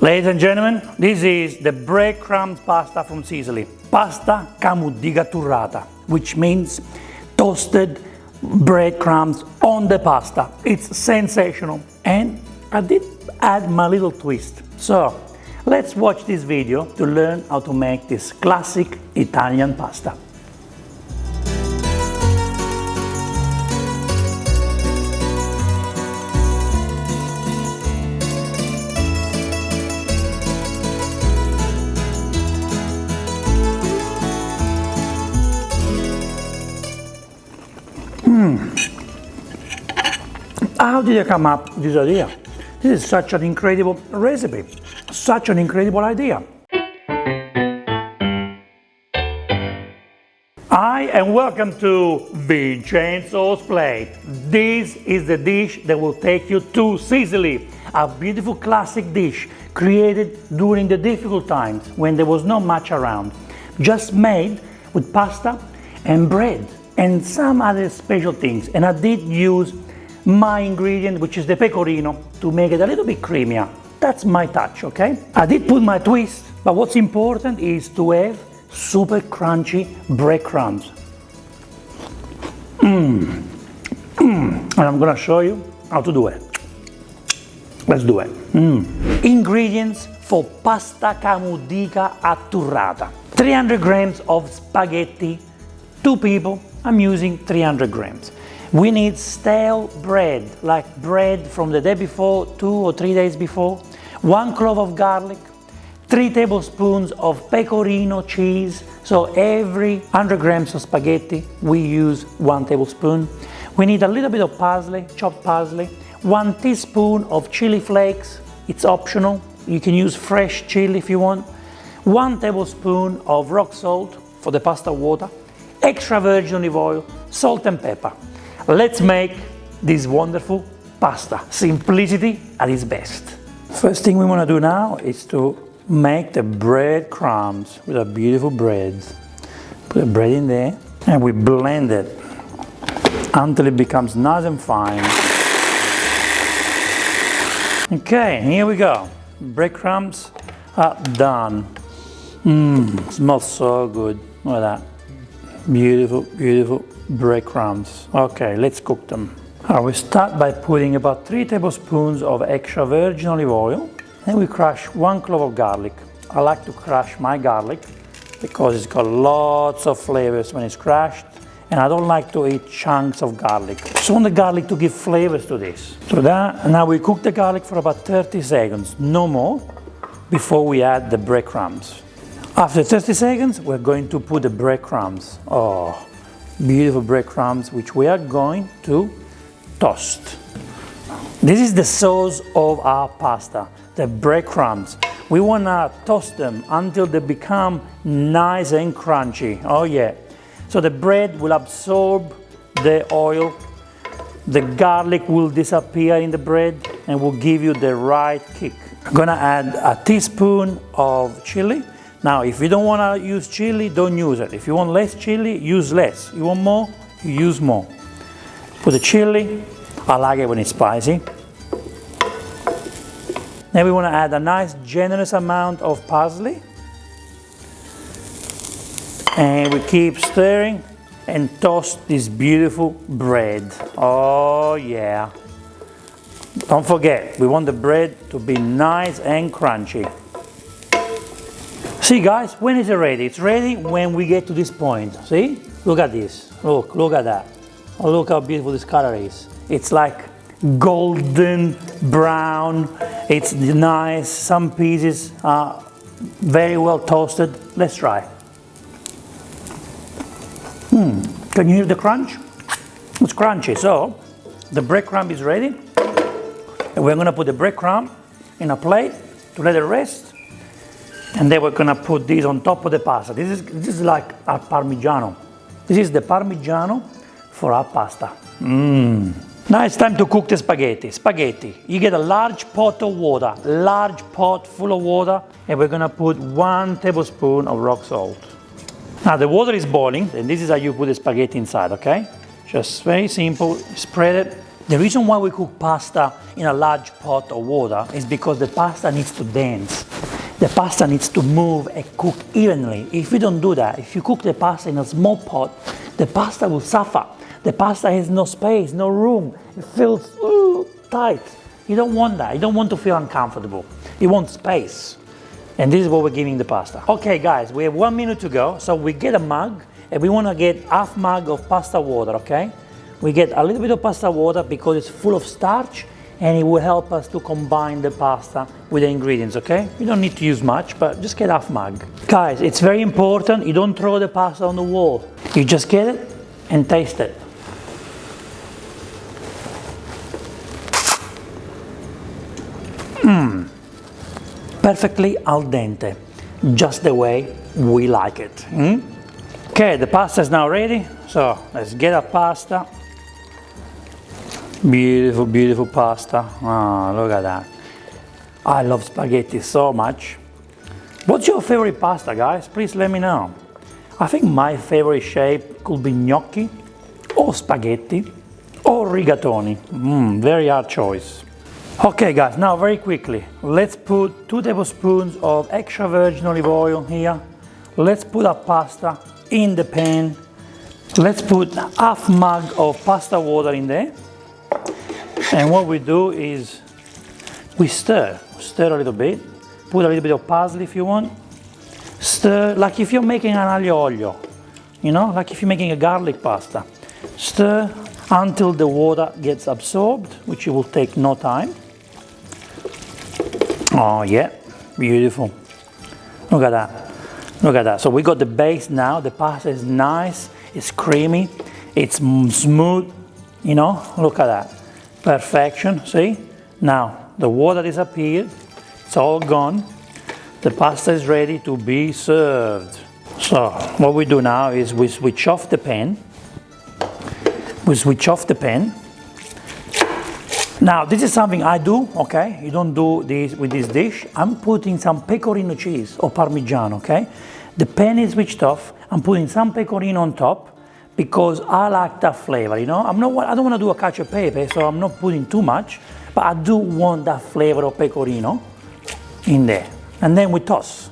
Ladies and gentlemen, this is the breadcrumbs pasta from Sicily. Pasta con Muddica turrata, which means toasted breadcrumbs on the pasta. It's sensational. And I did add my little twist. So, let's watch this video to learn how to make this classic Italian pasta. How did I come up with this idea? This is such an incredible recipe, such an incredible idea. Hi and welcome to Vincenzo's Plate. This is the dish that will take you to Sicily. A beautiful classic dish created during the difficult times when there was not much around. Just made with pasta and bread and some other special things. And I did use my ingredient, which is the pecorino, to make it a little bit creamier. That's my touch, okay? I did put my twist, but what's important is to have super crunchy breadcrumbs. And I'm gonna show you how to do it. Let's do it. Ingredients for pasta con Muddica turrata. 300 grams of spaghetti, 2 people, I'm using 300 grams. We need stale bread, like bread from the day before, 2 or 3 days before, 1 clove of garlic, 3 tablespoons of pecorino cheese. So every 100 grams of spaghetti, we use 1 tablespoon. We need a little bit of parsley, chopped parsley, 1 teaspoon of chili flakes. It's optional. You can use fresh chili if you want. 1 tablespoon of rock salt for the pasta water, extra virgin olive oil, salt and pepper. Let's make this wonderful pasta. Simplicity at its best. First thing we want to do now is to make the breadcrumbs with a beautiful bread. Put the bread in there and we blend it until it becomes nice and fine. Okay, here we go. Breadcrumbs are done. Smells so good. Look at that. Beautiful, beautiful breadcrumbs. Okay, let's cook them. We start by putting about 3 tablespoons of extra virgin olive oil. Then we crush 1 clove of garlic. I like to crush my garlic because it's got lots of flavors when it's crushed, and I don't like to eat chunks of garlic. So I want the garlic to give flavors to this. So that, now we cook the garlic for about 30 seconds, no more, before we add the breadcrumbs. After 30 seconds, we're going to put the breadcrumbs. Oh, beautiful breadcrumbs, which we are going to toast. This is the sauce of our pasta, the breadcrumbs. We want to toast them until they become nice and crunchy. Oh yeah. So the bread will absorb the oil, the garlic will disappear in the bread and will give you the right kick. I'm gonna add a teaspoon of chili. Now, if you don't want to use chili, don't use it. If you want less chili, use less. You want more, you use more. Put the chili. I like it when it's spicy. Then we want to add a nice generous amount of parsley. And we keep stirring and toast this beautiful bread. Oh yeah. Don't forget, we want the bread to be nice and crunchy. See guys, when is it ready? It's ready when we get to this point. See? Look at this. Look at that. Oh, look how beautiful this color is. It's like golden brown. It's nice. Some pieces are very well toasted. Let's try. Can you hear the crunch? It's crunchy. So the breadcrumb is ready. And we're going to put the breadcrumb in a plate to let it rest. And then we're gonna put this on top of the pasta. This is like our Parmigiano. This is the Parmigiano for our pasta. Now it's time to cook the spaghetti. Spaghetti. You get a large pot of water, large pot full of water, and we're gonna put 1 tablespoon of rock salt. Now the water is boiling, and this is how you put the spaghetti inside, okay? Just very simple. Spread it The reason why we cook pasta in a large pot of water is because the pasta needs to dance. The pasta needs to move and cook evenly. If you don't do that, if you cook the pasta in a small pot, the pasta will suffer. The pasta has no space, no room. It feels tight. You don't want that. You don't want to feel uncomfortable. You want space. And this is what we're giving the pasta. Okay guys, we have 1 minute to go. So we get a mug and we want to get half mug of pasta water, okay? We get a little bit of pasta water because it's full of starch and it will help us to combine the pasta with the ingredients, okay? You don't need to use much, but just get half mug. Guys, it's very important you don't throw the pasta on the wall. You just get it and taste it. Perfectly al dente, just the way we like it. Okay, the pasta is now ready, so let's get our pasta. Beautiful, beautiful pasta. Oh, look at that. I love spaghetti so much. What's your favorite pasta, guys? Please let me know. I think my favorite shape could be gnocchi, or spaghetti, or rigatoni. Very hard choice. Okay guys, now very quickly, let's put 2 tablespoons of extra virgin olive oil here. Let's put our pasta in the pan. Let's put half mug of pasta water in there. And what we do is we stir a little bit. Put a little bit of parsley if you want. Stir like if you're making an aglio olio, you know, like if you're making a garlic pasta. Stir until the water gets absorbed, which will take no time. Oh yeah, beautiful. Look at that. Look at that. So we got the base now. The pasta is nice. It's creamy. It's smooth. You know, look at that. Perfection. See? Now the water disappeared. It's all gone. The pasta is ready to be served. So what we do now is we switch off the pan. Now this is something I do, okay? You don't do this with this dish. I'm putting some pecorino cheese or parmigiano, okay? The pan is switched off. I'm putting some pecorino on top because I like that flavor, you know? I don't want to do a cacio e pepe, so I'm not putting too much, but I do want that flavor of pecorino in there. And then we toss.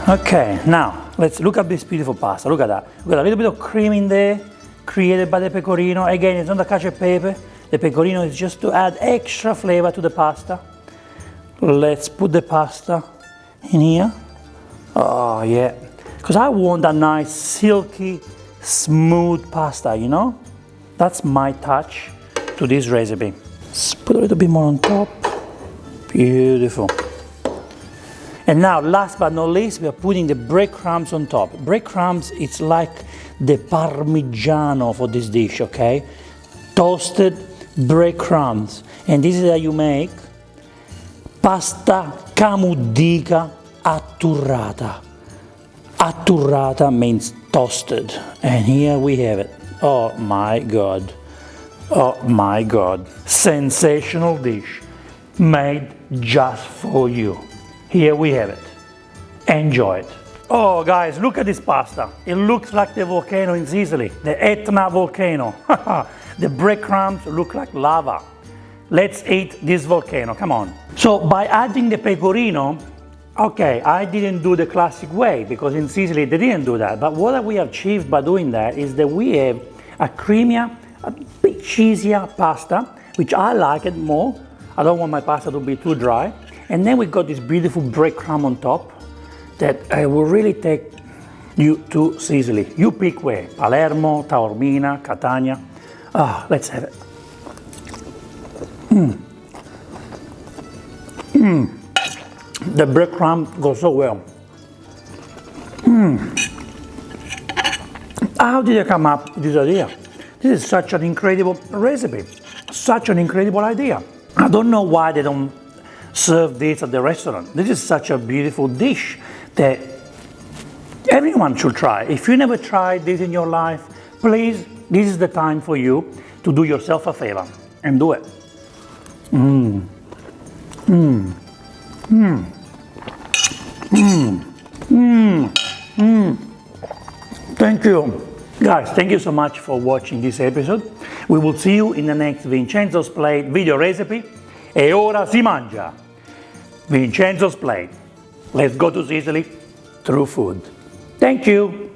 Okay, now let's look at this beautiful pasta. Look at that. We got a little bit of cream in there, created by the pecorino. Again, it's not a cacio e pepe. The pecorino is just to add extra flavor to the pasta. Let's put the pasta in here. Oh yeah, because I want a nice silky, smooth pasta, you know? That's my touch to this recipe. Let's put a little bit more on top. Beautiful. And now, last but not least, we are putting the breadcrumbs on top. Breadcrumbs, it's like the parmigiano for this dish, okay? Toasted breadcrumbs. And this is how you make pasta Muddica atturrata. Atturrata means toasted. And here we have it. Oh my God. Oh my God. Sensational dish made just for you. Here we have it. Enjoy it. Oh guys, look at this pasta. It looks like the volcano in Sicily, the Etna volcano. The breadcrumbs look like lava. Let's eat this volcano, come on. So by adding the pecorino, okay, I didn't do the classic way because in Sicily they didn't do that. But what we have achieved by doing that is that we have a creamier, a bit cheesier pasta, which I like it more. I don't want my pasta to be too dry. And then we got this beautiful breadcrumb on top that will really take you to Sicily. You pick where, Palermo, Taormina, Catania. Ah, let's have it. The breadcrumb goes so well. How did I come up with this idea? This is such an incredible recipe, such an incredible idea. I don't know why they don't serve this at the restaurant. This is such a beautiful dish that everyone should try. If you never tried this in your life, please, this is the time for you to do yourself a favor and do it. Thank you. Guys, thank you so much for watching this episode. We will see you in the next Vincenzo's Plate video recipe. E ora si mangia. Vincenzo's Plate. Let's go to Sicily through food. Thank you.